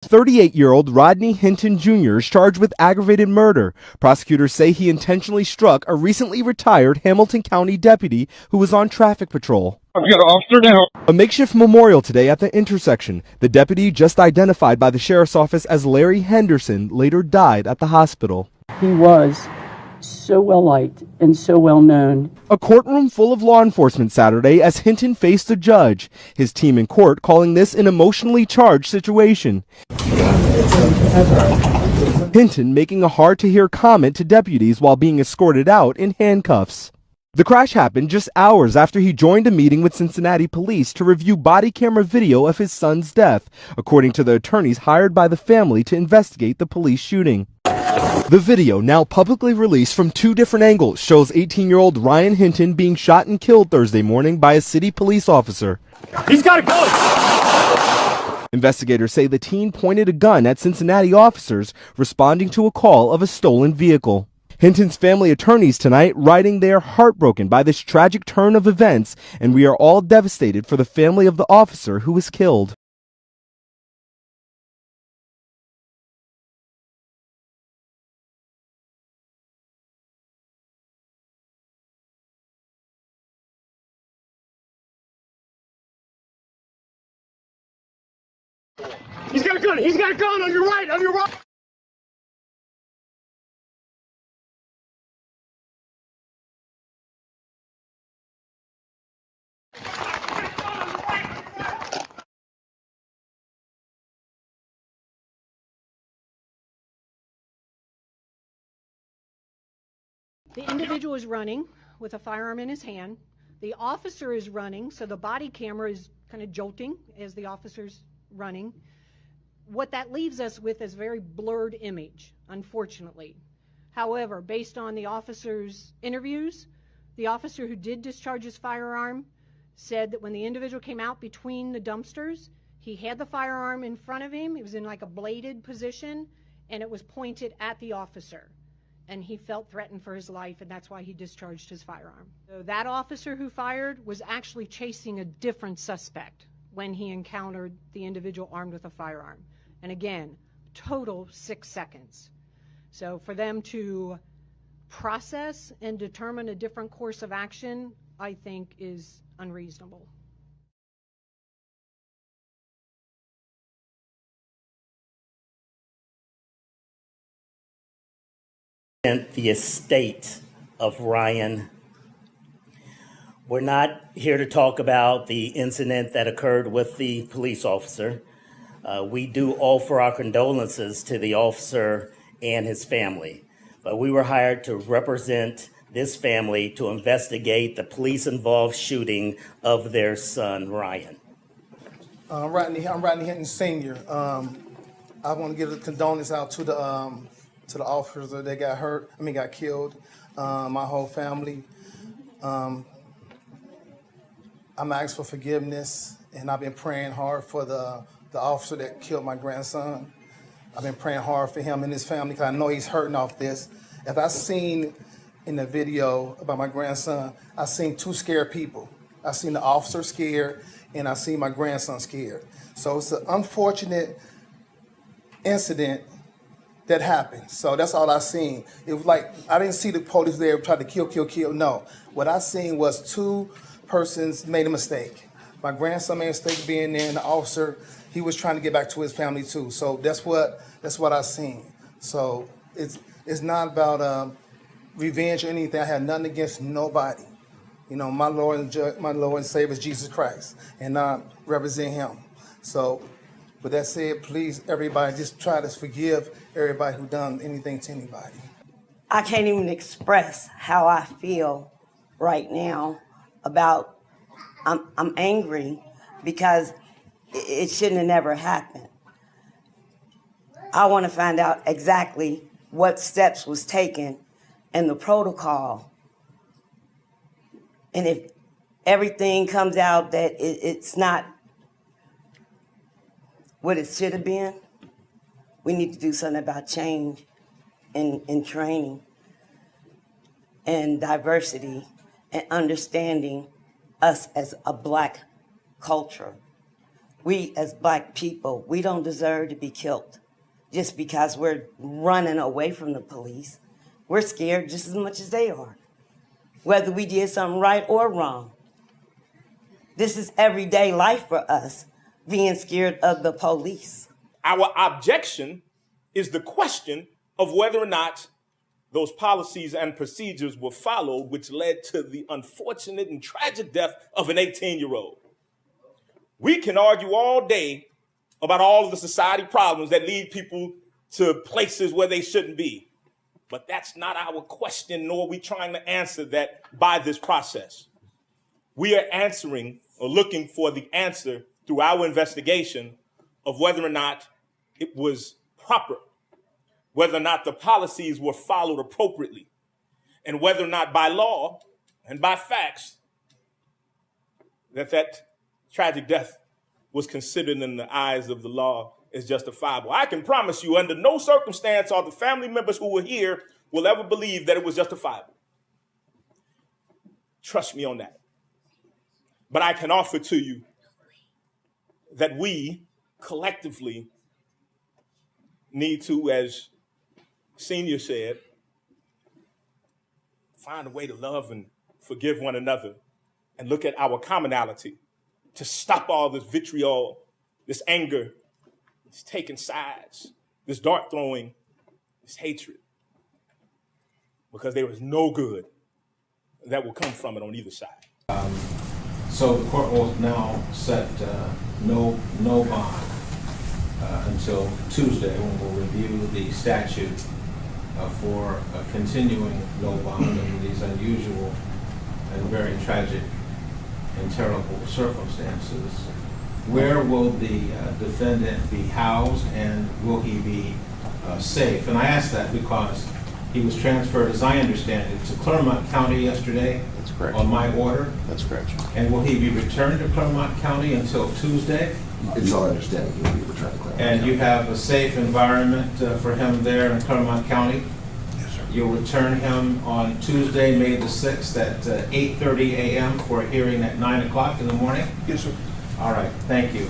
38-year-old Rodney Hinton Jr. is charged with aggravated murder. Prosecutors say he intentionally struck a recently retired Hamilton County deputy who was on traffic patrol. I've got an officer now. A makeshift memorial today at the intersection. The deputy, just identified by the sheriff's office as Larry Henderson, later died at the hospital. He was so well liked and so well known. A courtroom full of law enforcement Saturday as Hinton faced a judge. His team in court calling this an emotionally charged situation. Hinton making a hard-to-hear comment to deputies while being escorted out in handcuffs. The crash happened just hours after he joined a meeting with Cincinnati police to review body camera video of his son's death, according to the attorneys hired by the family to investigate the police shooting. The video, now publicly released from two different angles, shows 18-year-old Ryan Hinton being shot and killed Thursday morning by a city police officer. He's got a gun! Investigators say the teen pointed a gun at Cincinnati officers responding to a call of a stolen vehicle. Hinton's family attorneys tonight writing they are heartbroken by this tragic turn of events, and we are all devastated for the family of the officer who was killed. He's got a gun! He's got a gun on your right! On your right! The individual is running with a firearm in his hand. The officer is running, so the body camera is kind of jolting as the officer's running. What that leaves us with is a very blurred image, unfortunately. However, based on the officer's interviews, the officer who did discharge his firearm said that when the individual came out between the dumpsters, he had the firearm in front of him. It was in like a bladed position, and it was pointed at the officer. And he felt threatened for his life, and that's why he discharged his firearm. So that officer who fired was actually chasing a different suspect when he encountered the individual armed with a firearm. And again, total 6 seconds. So for them to process and determine a different course of action, I think is unreasonable. The estate of Ryan. We're not here to talk about the incident that occurred with the police officer. We do offer our condolences to the officer and his family, but we were hired to represent this family to investigate the police-involved shooting of their son, Ryan. I'm Rodney Hinton Jr. I want to give a condolence out to the officers that got killed, my whole family. I'm asking for forgiveness, and I've been praying hard for the officer that killed my grandson. I've been praying hard for him and his family because I know he's hurting off this. As I seen in the video about my grandson, I seen two scared people. I seen the officer scared, and I seen my grandson scared. So it's an unfortunate incident that happened. So that's all I seen. It was like, I didn't see the police there try to kill. No. What I seen was two persons made a mistake. My grandson made a mistake being there, and the officer, he was trying to get back to his family too. So that's what I seen. So it's not about revenge or anything. I have nothing against nobody. You know, my Lord and Savior is Jesus Christ, and I represent him. So with that said, please, everybody, just try to forgive everybody who done anything to anybody. I can't even express how I feel right now about, I'm angry because it shouldn't have never happened. I want to find out exactly what steps was taken and the protocol. And if everything comes out that it's not what it should have been, we need to do something about change in training and diversity and understanding us as a Black culture. we as black people, we don't deserve to be killed just because we're running away from the police. We're scared just as much as they are, whether we did something right or wrong. This is everyday life for us, being scared of the police. Our objection is the question of whether or not those policies and procedures were followed, which led to the unfortunate and tragic death of an 18-year-old. We can argue all day about all of the society problems that lead people to places where they shouldn't be. But that's not our question, nor are we trying to answer that by this process. We are answering or looking for the answer through our investigation of whether or not it was proper, whether or not the policies were followed appropriately, and whether or not by law and by facts that tragic death was considered in the eyes of the law as justifiable. I can promise you, under no circumstance are the family members who were here will ever believe that it was justifiable. Trust me on that. But I can offer to you that we collectively need to, as Senior said, find a way to love and forgive one another and look at our commonality to stop all this vitriol, this anger, this taking sides, this dart throwing, this hatred. Because there is no good that will come from it on either side. So the court will now set no bond until Tuesday, when we'll review the statute for continuing no bond under these unusual and very tragic and terrible circumstances. Where will the defendant be housed, and will he be safe? And I ask that because he was transferred, as I understand it, to Clermont County yesterday. That's correct. On my order. That's correct. And will he be returned to Clermont County until Tuesday? It's our understanding he will be returned to Clermont. And you have a safe environment for him there in Clermont County? Yes, sir. You'll return him on Tuesday, May the 6th at 8:30 a.m. for a hearing at 9 o'clock in the morning? Yes, sir. All right, thank you.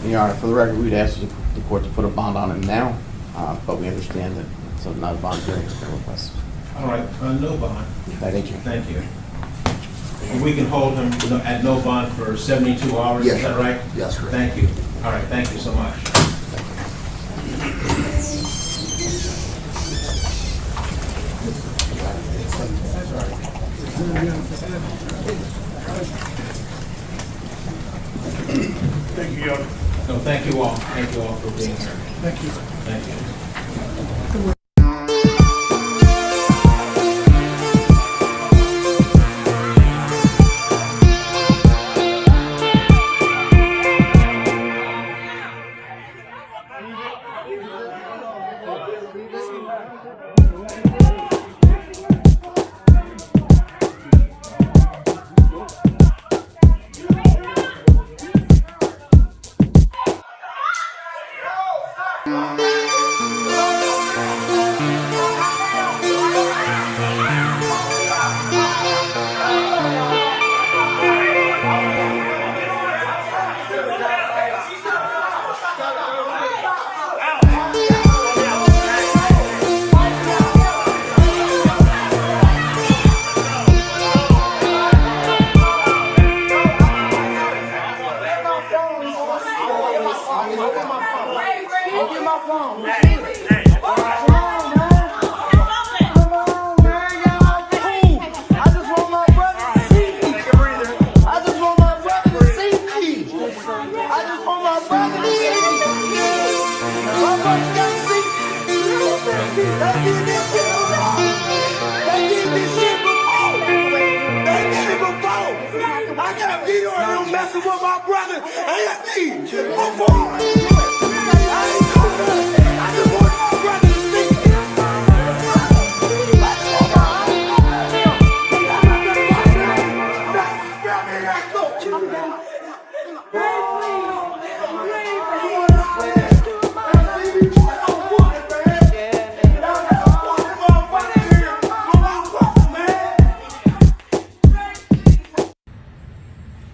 Your Honor, for the record, we'd ask the court to put a bond on him now, but we understand that it's not a bond hearing request. All right, no bond. Thank you. Thank you. And we can hold him at no bond for 72 hours, Yes, is that sir. right? Yes, correct. Thank you. All right, thank you so much. Thank you, Your Honor. No, thank you all. Thank you all for being here. Thank you. Thank you.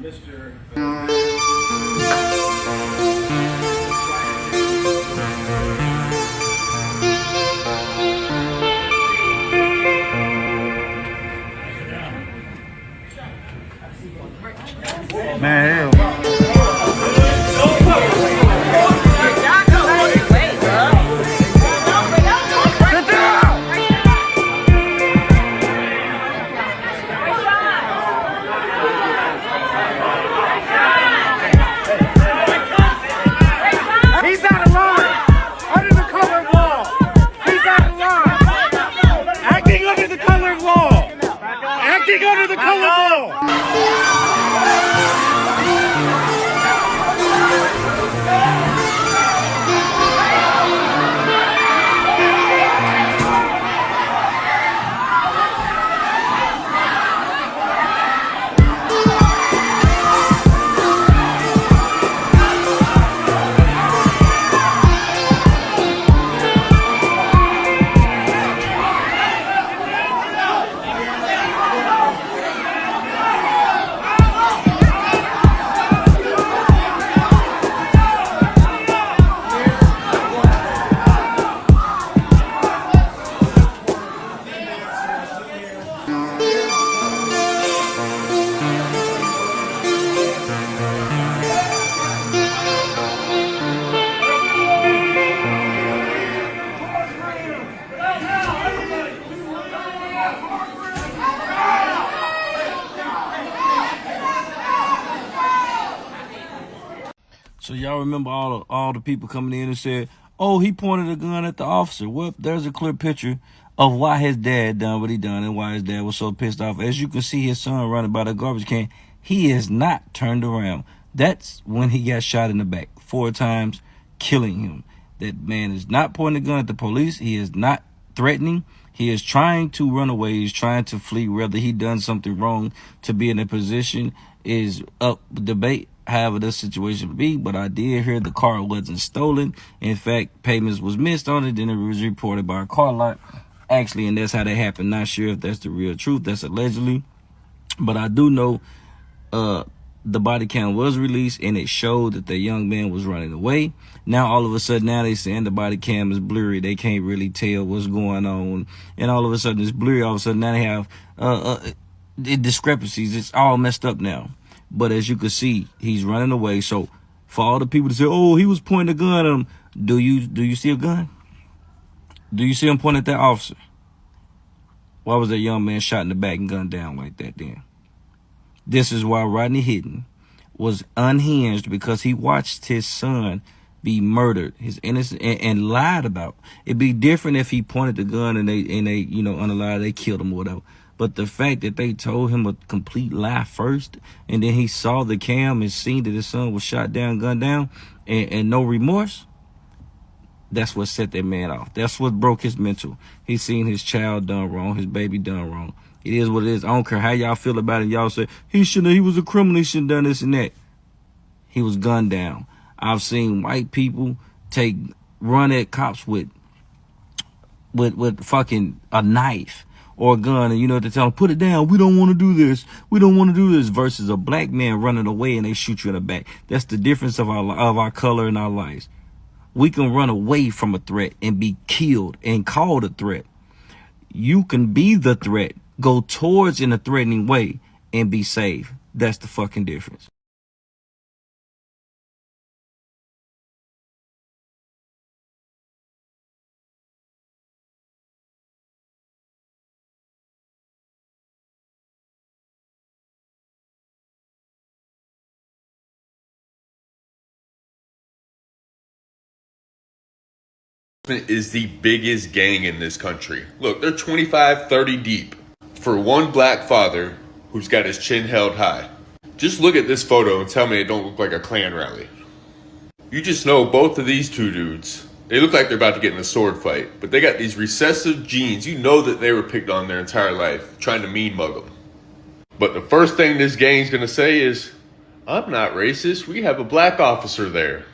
Mr. y'all remember all the people coming in and said, oh, he pointed a gun at the officer. Well, there's a clear picture of why his dad done what he done and why his dad was so pissed off. As you can see his son running by the garbage can, he is not turned around. That's when he got shot in the back 4 times, killing him. That man is not pointing a gun at the police. He is not threatening. He is trying to run away. He's trying to flee. Whether he done something wrong to be in a position is up for debate, however the situation be. But I did hear the car wasn't stolen. In fact, payments was missed on it. Then it was reported by a car lot. Actually, and that's how that happened. Not sure if that's the real truth. That's allegedly. But I do know the body cam was released, and it showed that the young man was running away. Now, all of a sudden, now they saying the body cam is blurry. They can't really tell what's going on. And all of a sudden, it's blurry. All of a sudden, now they have discrepancies. It's all messed up now. But as you can see, he's running away. So for all the people to say, oh, he was pointing a gun at him, do you see a gun? Do you see him pointing at that officer? Why was that young man shot in the back and gunned down like that then? This is why Rodney Hinton was unhinged, because he watched his son be murdered, his innocent, and lied about. It'd be different if he pointed the gun and they unalive, they killed him or whatever. But the fact that they told him a complete lie first, and then he saw the cam and seen that his son was shot down, gunned down, and no remorse, that's what set that man off. That's what broke his mental. He seen his child done wrong, his baby done wrong. It is what it is. I don't care how y'all feel about it. Y'all say, he was a criminal, he shouldn't have done this and that. He was gunned down. I've seen white people run at cops with fucking a knife or a gun, and they tell them, put it down, we don't want to do this, we don't want to do this, versus a black man running away and they shoot you in the back. That's the difference of our color and our lives. We can run away from a threat and be killed and called a threat. You can be the threat, go towards in a threatening way, and be safe. That's the fucking difference. Is the biggest gang in this country. Look, they're 25, 30 deep for one black father who's got his chin held high. Just look at this photo and tell me it don't look like a Klan rally. You just know both of these two dudes, they look like they're about to get in a sword fight, but they got these recessive genes. You know that they were picked on their entire life, trying to mean mug them. But the first thing this gang's gonna say is, I'm not racist, we have a black officer there.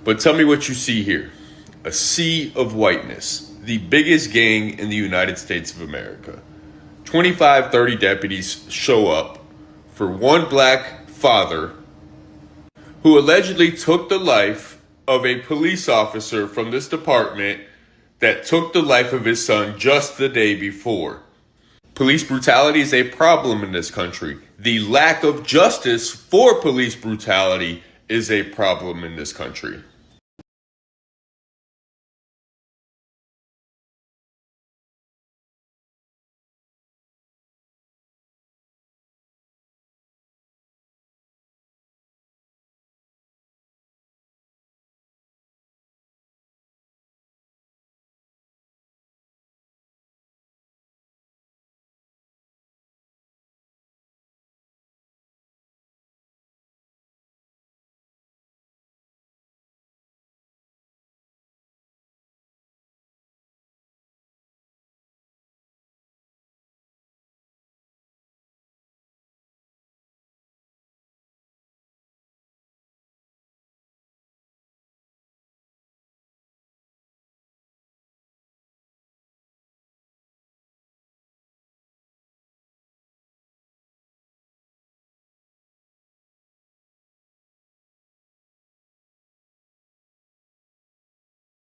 But tell me what you see here. A sea of whiteness, the biggest gang in the United States of America. 25, 30 deputies show up for one black father who allegedly took the life of a police officer from this department that took the life of his son just the day before. Police brutality is a problem in this country. The lack of justice for police brutality is a problem in this country.